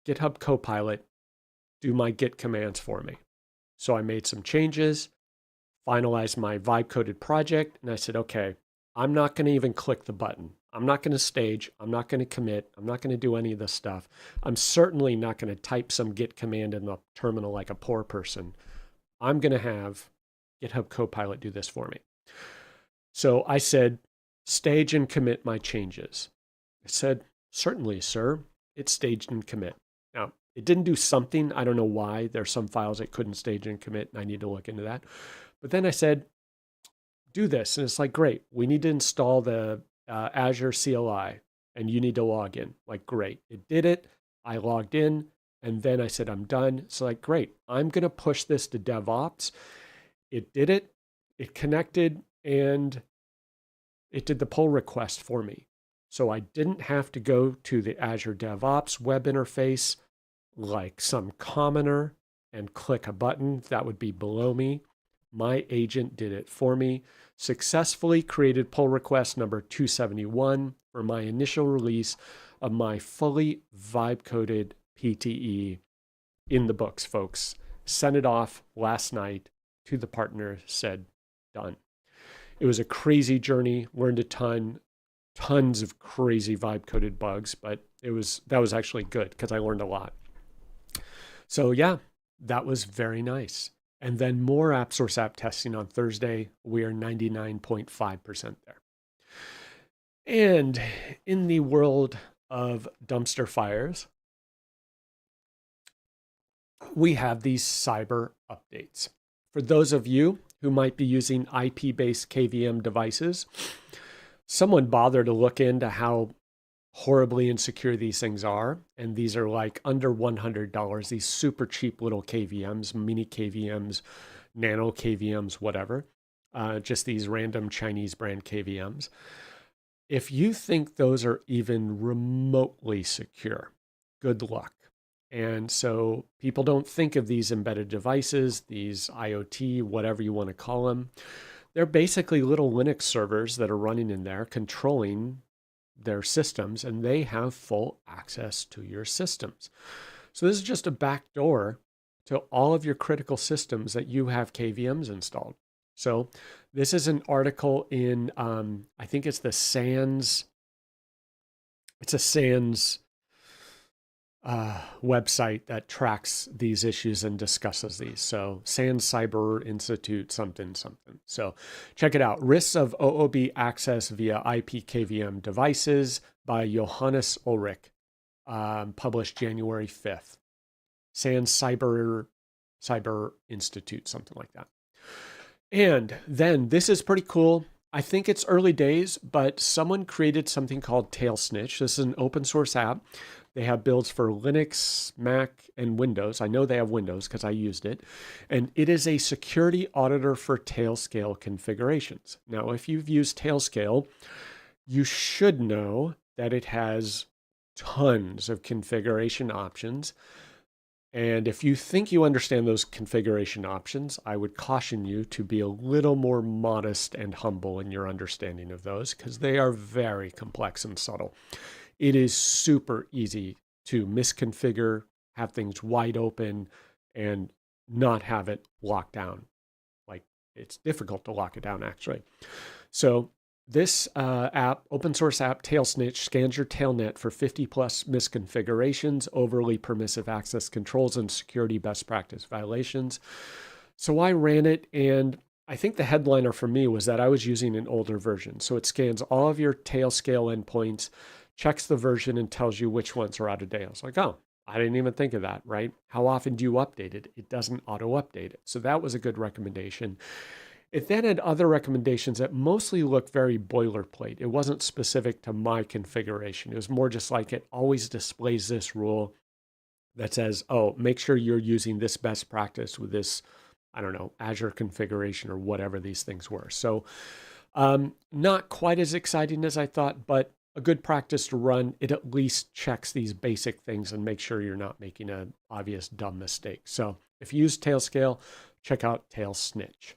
A: GitHub Copilot do my Git commands for me. So I made some changes, finalized my vibe coded project, and I said, okay, I'm not going to even click the button. I'm not going to stage. I'm not going to commit. I'm not going to do any of this stuff. I'm certainly not going to type some Git command in the terminal like a poor person. I'm going to have GitHub Copilot do this for me. So I said, stage and commit my changes. It said, certainly, sir. It staged and commit. Now, it didn't do something. I don't know why. There's some files it couldn't stage and commit, and I need to look into that. But then I said, do this. And it's like, great. We need to install the Azure CLI, and you need to log in. Like, great. It did it. I logged in, and then I said, I'm done. So like, great. I'm going to push this to DevOps. It did it. It connected, and it did the pull request for me. So I didn't have to go to the Azure DevOps web interface like some commoner and click a button that would be below me. My agent did it for me. Successfully created pull request number 271 for my initial release of my fully vibe coded PTE in the books, folks. Sent it off last night to the partner, said, done. It was a crazy journey, learned a ton, tons of crazy vibe coded bugs, but that was actually good because I learned a lot. So yeah, that was very nice. And then more app source app testing on Thursday. We are 99.5% there. And in the world of dumpster fires, we have these cyber updates. For those of you who might be using IP-based KVM devices, someone bothered to look into how horribly insecure these things are. And these are like under $100, these super cheap little KVMs, mini KVMs, nano KVMs, whatever. Just these random Chinese brand KVMs. If you think those are even remotely secure, good luck. And so people don't think of these embedded devices, these IoT, whatever you want to call them. They're basically little Linux servers that are running in there controlling their systems, and they have full access to your systems. So this is just a backdoor to all of your critical systems that you have KVMs installed. So this is an article in, I think it's the SANS, it's a SANS website that tracks these issues and discusses these. So SANS Cyber Institute, something. So check it out. Risks of OOB access via IP KVM devices by Johannes Ulrich, published January 5th. SANS Cyber Institute, something like that. And then this is pretty cool. I think it's early days, but someone created something called Tailsnitch. This is an open source app. They have builds for Linux, Mac, and Windows. I know they have Windows because I used it. And it is a security auditor for Tailscale configurations. Now, if you've used Tailscale, you should know that it has tons of configuration options. And if you think you understand those configuration options, I would caution you to be a little more modest and humble in your understanding of those because they are very complex and subtle. It is super easy to misconfigure have things wide open and not have it locked down. Like it's difficult to lock it down actually. So this app, open source app, Tailsnitch, scans your tailnet for 50 plus misconfigurations, overly permissive access controls, and security best practice violations. So I ran it, and I think the headliner for me was that I was using an older version. So it scans all of your Tailscale endpoints, checks the version, and tells you which ones are out of date. I was like, oh, I didn't even think of that, right? How often do you update it? It doesn't auto-update it. So that was a good recommendation. It then had other recommendations that mostly looked very boilerplate. It wasn't specific to my configuration. It was more just like it always displays this rule that says, oh, make sure you're using this best practice with this, I don't know, Azure configuration or whatever these things were. So not quite as exciting as I thought, but a good practice to run. It at least checks these basic things and make sure you're not making an obvious dumb mistake. So if you use Tailscale, check out Tailsnitch.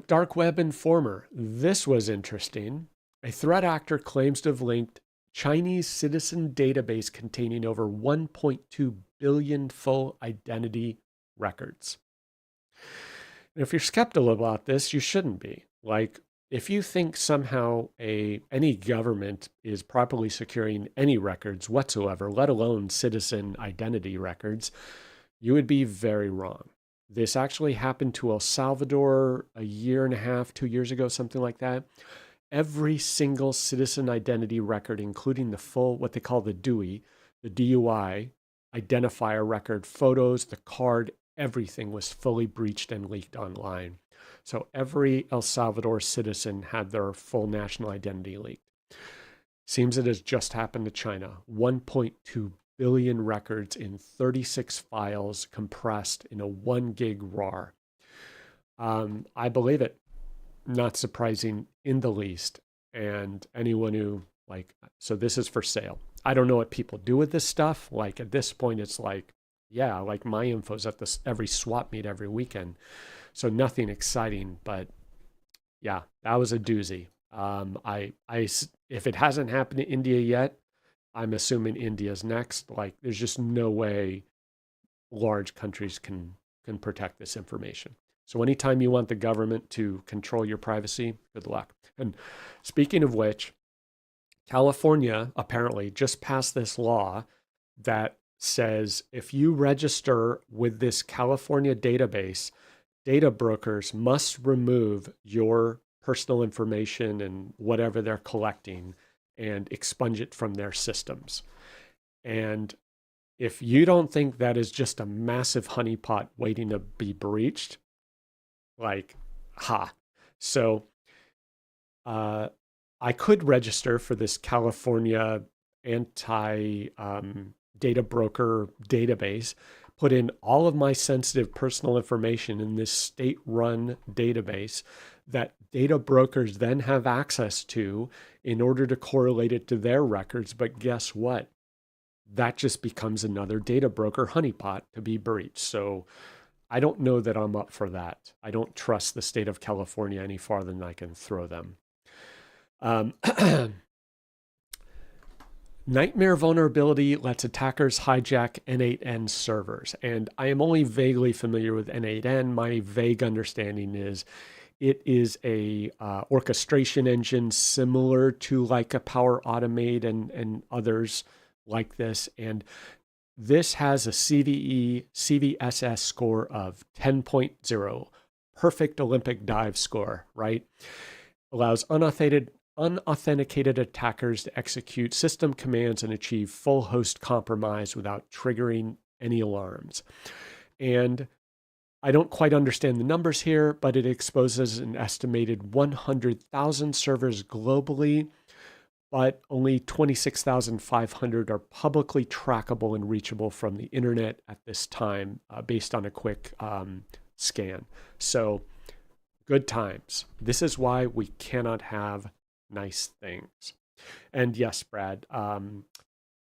A: Dark Web Informer. This was interesting. A threat actor claims to have linked Chinese citizen database containing over 1.2 billion full identity records. And if you're skeptical about this, you shouldn't be. Like, if you think somehow any government is properly securing any records whatsoever, let alone citizen identity records, you would be very wrong. This actually happened to El Salvador a year and a half, 2 years ago, something like that. Every single citizen identity record, including the full, what they call the DUI, the DUI identifier record, photos, the card, everything was fully breached and leaked online. So every El Salvador citizen had their full national identity leaked. Seems it has just happened to China. 1.2 billion records in 36 files compressed in a 1 gig RAR. I believe it. Not surprising in the least. And anyone who so this is for sale. I don't know what people do with this stuff. Like at this point, it's like, yeah, like my info's at this every swap meet every weekend. So nothing exciting, but yeah, that was a doozy. If it hasn't happened to India yet, I'm assuming India's next. Like, there's just no way large countries can protect this information. So anytime you want the government to control your privacy, good luck. And speaking of which, California apparently just passed this law that says if you register with this California database, data brokers must remove your personal information and whatever they're collecting and expunge it from their systems. And if you don't think that is just a massive honeypot waiting to be breached, like, So I could register for this California anti data broker database, put in all of my sensitive personal information in this state-run database that data brokers then have access to in order to correlate it to their records. But guess what? That just becomes another data broker honeypot to be breached. So I don't know that I'm up for that. I don't trust the state of California any farther than I can throw them. Nightmare vulnerability lets attackers hijack N8N servers. And I am only vaguely familiar with N8N. My vague understanding is it is a orchestration engine similar to like a Power Automate and others like this. And this has a CVSS score of 10.0, perfect Olympic dive score, right? Allows unauthenticated attackers to execute system commands and achieve full host compromise without triggering any alarms. And I don't quite understand the numbers here, but it exposes an estimated 100,000 servers globally, but only 26,500 are publicly trackable and reachable from the internet at this time, based on a quick scan. So good times. This is why we cannot have nice things. And yes, Brad,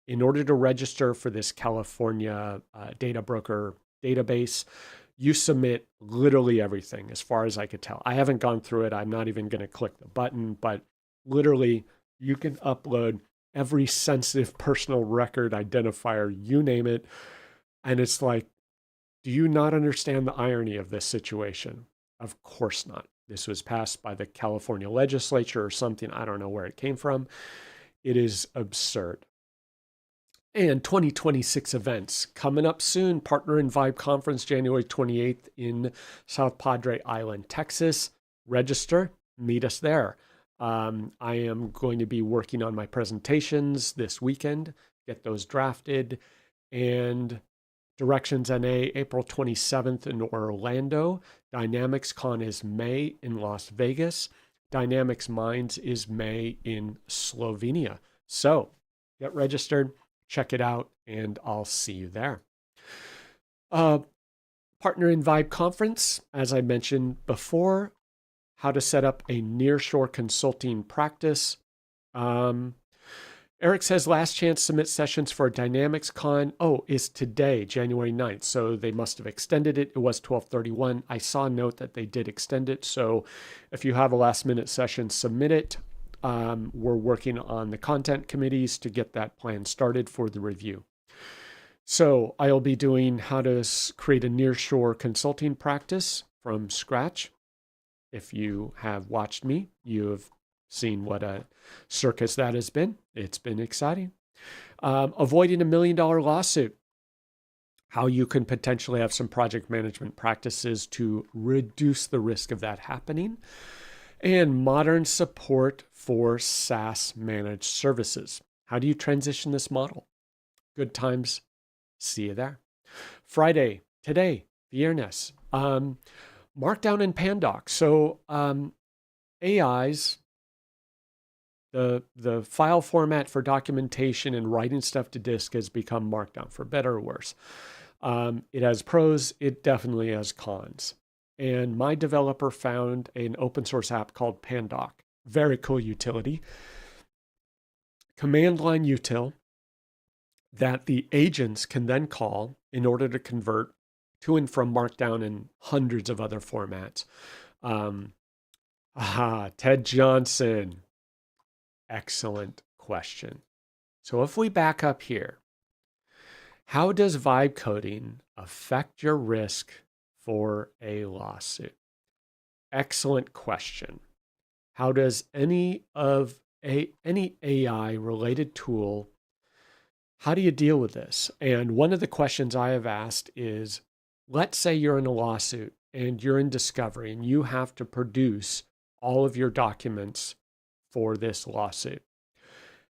A: in order to register for this California data broker database, you submit literally everything as far as I could tell. I haven't gone through it. I'm not even going to click the button, but literally you can upload every sensitive personal record identifier, you name it. And it's like, do you not understand the irony of this situation? Of course not. This was passed by the California legislature or something. I don't know where it came from. It is absurd. And 2026 events coming up soon. Partner in Vibe Conference, January 28th in South Padre Island, Texas. Register, meet us there. I am going to be working on my presentations this weekend, get those drafted. And Directions NA, April 27th in Orlando. Dynamics Con is May in Las Vegas. Dynamics Minds is May in Slovenia. So get registered, check it out, and I'll see you there. Partner in Vibe Conference, as I mentioned before, how to set up a nearshore consulting practice. Eric says last chance submit sessions for Dynamics Con. Is today, January 9th. So they must have extended it. It was 12/31. I saw a note that they did extend it. So if you have a last minute session, submit it. We're working on the content committees to get that plan started for the review. So I'll be doing how to create a nearshore consulting practice from scratch. If you have watched me, you have seen what a circus that has been. It's been exciting. Avoiding $1 million lawsuit. How you can potentially have some project management practices to reduce the risk of that happening. And modern support for SaaS managed services. How do you transition this model? Good times. See you there. Friday, today, Viernes. Markdown and Pandoc. So AIs, the file format for documentation and writing stuff to disk has become Markdown, for better or worse. It has pros, it definitely has cons. And my developer found an open source app called Pandoc. Very cool utility. Command line util that the agents can then call in order to convert to and from Markdown and hundreds of other formats. Ted Johnson. Excellent question. So if we back up here, how does vibe coding affect your risk for a lawsuit? Excellent question. How does any AI related tool, how do you deal with this? And one of the questions I have asked is, let's say you're in a lawsuit and you're in discovery and you have to produce all of your documents for this lawsuit.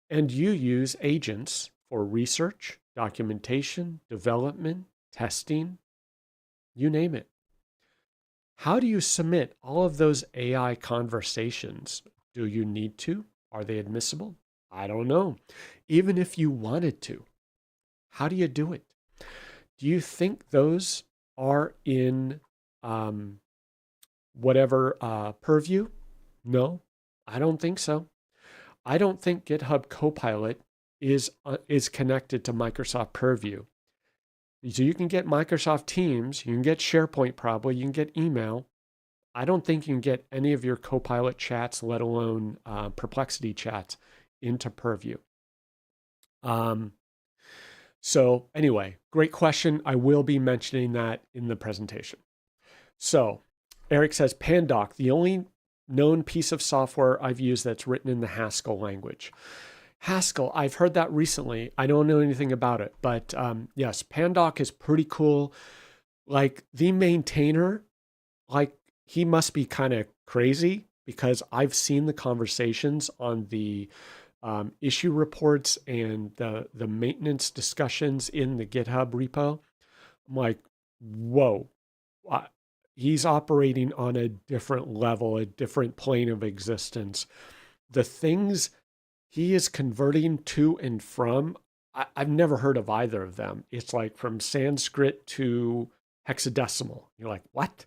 A: And you use agents for research, documentation, development, testing, you name it. How do you submit all of those AI conversations? Do you need to? Are they admissible? I don't know. Even if you wanted to, how do you do it? Do you think those are in whatever purview? No, I don't think so. I don't think GitHub Copilot is connected to Microsoft Purview. So you can get Microsoft Teams, you can get SharePoint probably, you can get email. I don't think you can get any of your Copilot chats, let alone Perplexity chats, into Purview. So anyway, great question. I will be mentioning that in the presentation. So Eric says, Pandoc, the only known piece of software I've used that's written in the Haskell language. Haskell, I've heard that recently. I don't know anything about it, but yes, Pandoc is pretty cool. Like the maintainer, like he must be kind of crazy because I've seen the conversations on the issue reports and the maintenance discussions in the GitHub repo. I'm like, whoa, he's operating on a different level, a different plane of existence. The things he is converting to and from, I've never heard of either of them. It's like from Sanskrit to hexadecimal. You're like, what?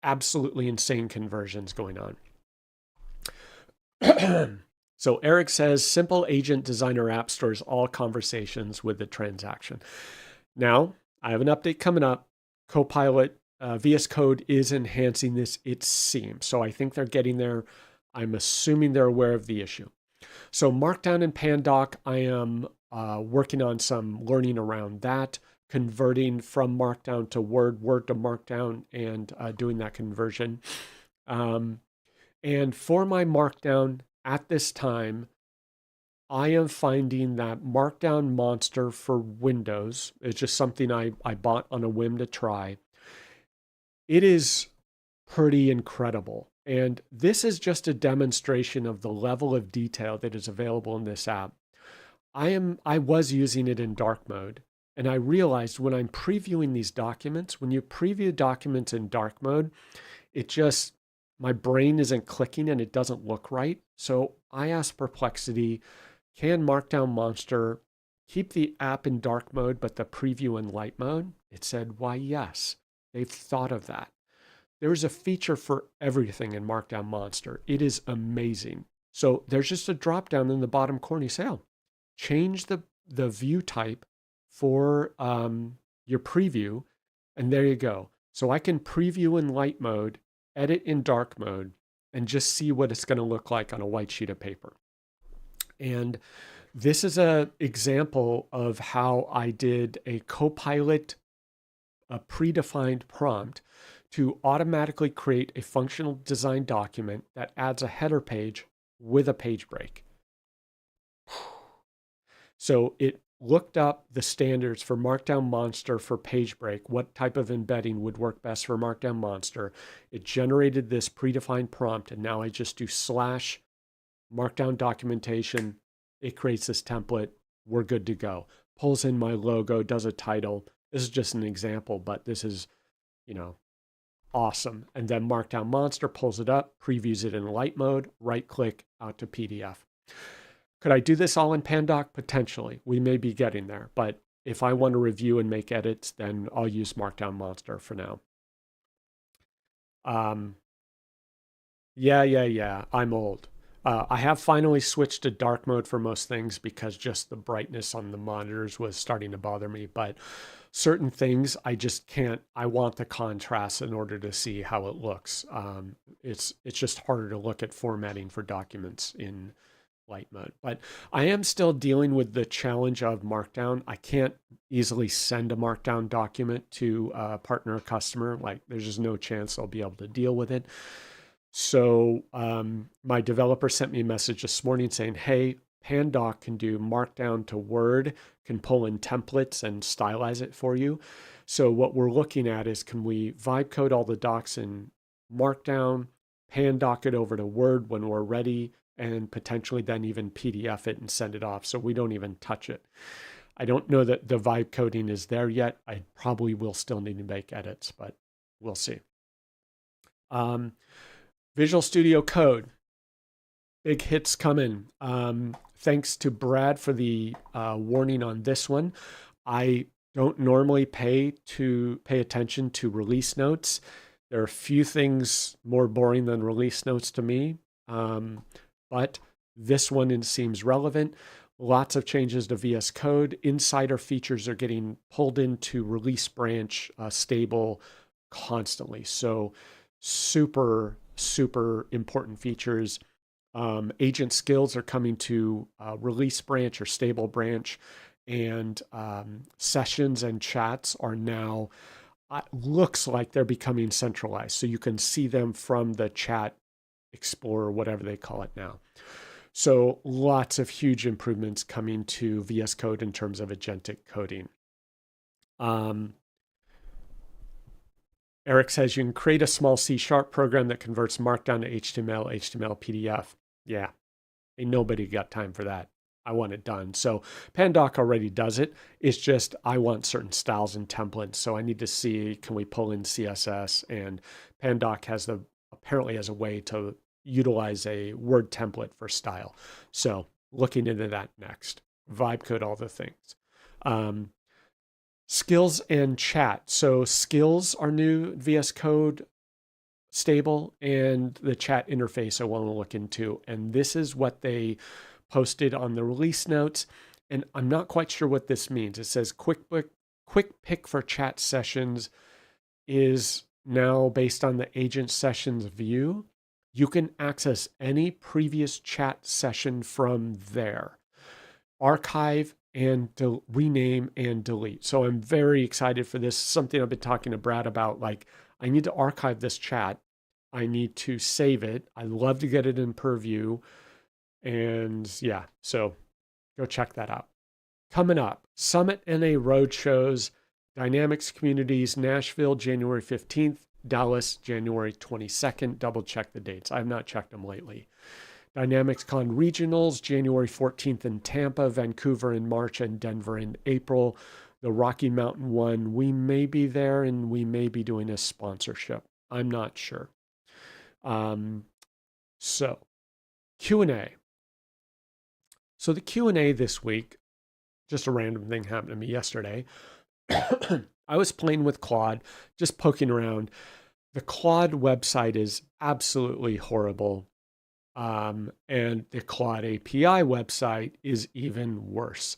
A: Absolutely insane conversions going on. So Eric says, simple agent designer app stores all conversations with the transaction. Now, I have an update coming up. Copilot, VS Code is enhancing this, it seems. So I think they're getting there. I'm assuming they're aware of the issue. So Markdown and Pandoc, I am working on some learning around that, converting from Markdown to Word, Word to Markdown, and doing that conversion. And for my Markdown at this time, I am finding that Markdown Monster for Windows is just something I bought on a whim to try. It is pretty incredible. And this is just a demonstration of the level of detail that is available in this app. I was using it in dark mode, and I realized when I'm previewing these documents, when you preview documents in dark mode, it just my brain isn't clicking and it doesn't look right. So I asked Perplexity, can Markdown Monster keep the app in dark mode but the preview in light mode? It said, why, yes, they've thought of that. There's a feature for everything in Markdown Monster. It is amazing. So there's just a drop down in the bottom corner. You say, oh, change the view type for your preview, and there you go. So I can preview in light mode, edit in dark mode, and just see what it's going to look like on a white sheet of paper. And this is an example of how I did a Copilot, a predefined prompt to automatically create a functional design document that adds a header page with a page break. So it looked up the standards for Markdown Monster for page break, what type of embedding would work best for Markdown Monster. It generated this predefined prompt, and now I just do / Markdown documentation. It creates this template. We're good to go. Pulls in my logo, does a title. This is just an example, but this is, awesome. And then Markdown Monster pulls it up, previews it in light mode, right click, out to PDF. Could I do this all in Pandoc? Potentially. We may be getting there, but if I want to review and make edits, then I'll use Markdown Monster for now. Yeah. I'm old. I have finally switched to dark mode for most things because just the brightness on the monitors was starting to bother me. But certain things I just can't. I want the contrast in order to see how it looks. It's just harder to look at formatting for documents in light mode. But I am still dealing with the challenge of Markdown. I can't easily send a Markdown document to a partner or customer. Like there's just no chance I'll be able to deal with it. So my developer sent me a message this morning saying, hey, Pandoc can do Markdown to Word, can pull in templates and stylize it for you. So what we're looking at is, can we vibe code all the docs in Markdown, Pandoc it over to Word when we're ready, and potentially then even PDF it and send it off so we don't even touch it. I don't know that the vibe coding is there yet. I probably will still need to make edits, but we'll see. Visual Studio Code, big hits coming. Thanks to Brad for the warning on this one. I don't normally pay attention to release notes. There are a few things more boring than release notes to me, but this one seems relevant. Lots of changes to VS Code. Insider features are getting pulled into release branch stable constantly. So super important features. Agent skills are coming to release branch or stable branch, and sessions and chats are now, looks like they're becoming centralized. So you can see them from the chat explorer, whatever they call it now. So lots of huge improvements coming to VS Code in terms of agentic coding. Eric says you can create a small C# program that converts Markdown to HTML, HTML, PDF. Yeah, ain't nobody got time for that. I want it done. So Pandoc already does it. It's just I want certain styles and templates. So I need to see, can we pull in CSS? And Pandoc apparently has a way to utilize a Word template for style. So looking into that next. Vibe code all the things. Skills and chat. So skills are new VS Code stable, and the chat interface I want to look into. And this is what they posted on the release notes. And I'm not quite sure what this means. It says quick pick for chat sessions is now based on the agent sessions view. You can access any previous chat session from there, archive and rename and delete. So I'm very excited for this. Something I've been talking to Brad about. Like, I need to archive this chat. I need to save it. I love to get it in Purview. And yeah, so go check that out. Coming up, Summit NA Roadshows, Dynamics Communities, Nashville, January 15th, Dallas, January 22nd. Double check the dates. I have not checked them lately. Dynamics Con Regionals, January 14th in Tampa, Vancouver in March, and Denver in April. The Rocky Mountain one, we may be there and we may be doing a sponsorship. I'm not sure. So Q&A. So the Q&A this week, just a random thing happened to me yesterday. I was playing with Claude, just poking around. The Claude website is absolutely horrible. And the Claude API website is even worse.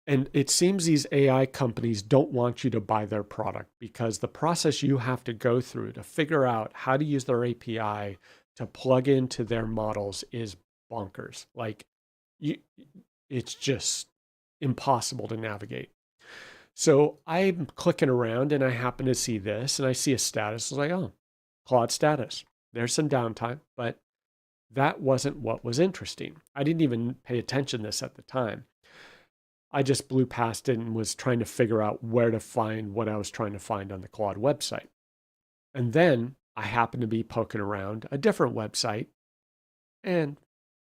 A: And it seems these AI companies don't want you to buy their product because the process you have to go through to figure out how to use their API to plug into their models is bonkers. Like, it's just impossible to navigate. So I'm clicking around and I happen to see this and I see a status. I was like, oh, Claude status. There's some downtime, but that wasn't what was interesting. I didn't even pay attention to this at the time. I just blew past it and was trying to figure out where to find what I was trying to find on the Claude website. And then I happened to be poking around a different website and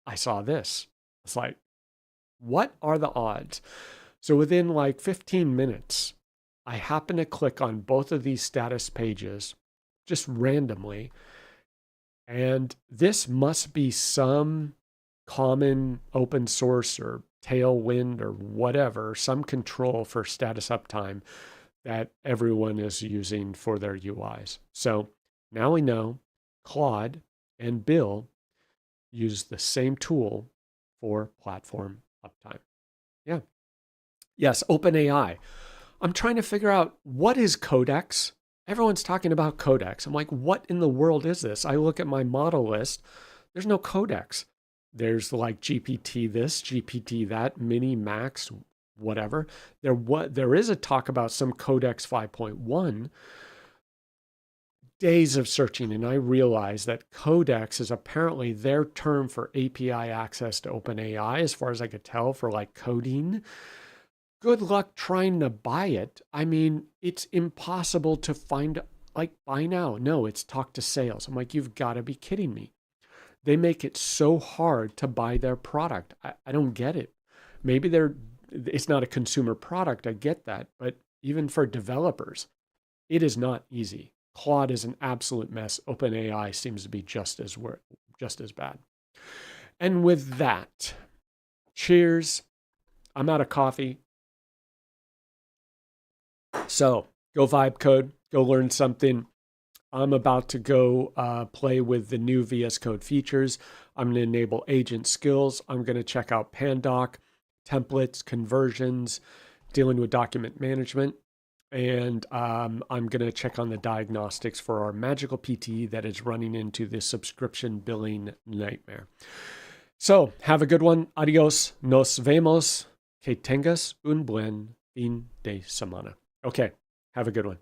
A: I saw this. It's like, what are the odds? So within like 15 minutes, I happened to click on both of these status pages just randomly. And this must be some common open source or Tailwind or whatever, some control for status uptime that everyone is using for their UIs. So now we know Claude and Bill use the same tool for platform uptime. Yeah. Yes, OpenAI. I'm trying to figure out, what is Codex? Everyone's talking about Codex. I'm like, what in the world is this? I look at my model list. There's no Codex. There's like GPT this, GPT that, mini, max, whatever. There is a talk about some Codex 5.1. Days of searching, and I realized that Codex is apparently their term for API access to OpenAI, as far as I could tell, for like coding. Good luck trying to buy it. I mean, it's impossible to find, like, buy now. No, it's talk to sales. I'm like, you've got to be kidding me. They make it so hard to buy their product. I don't get it. Maybe it's not a consumer product. I get that. But even for developers, it is not easy. Claude is an absolute mess. OpenAI seems to be just as bad. And with that, cheers. I'm out of coffee. So go vibe code, go learn something. I'm about to go play with the new VS Code features. I'm going to enable agent skills. I'm going to check out Pandoc, templates, conversions, dealing with document management. And I'm going to check on the diagnostics for our magical PT that is running into this subscription billing nightmare. So have a good one. Adios. Nos vemos. Que tengas un buen fin de semana. Okay. Have a good one.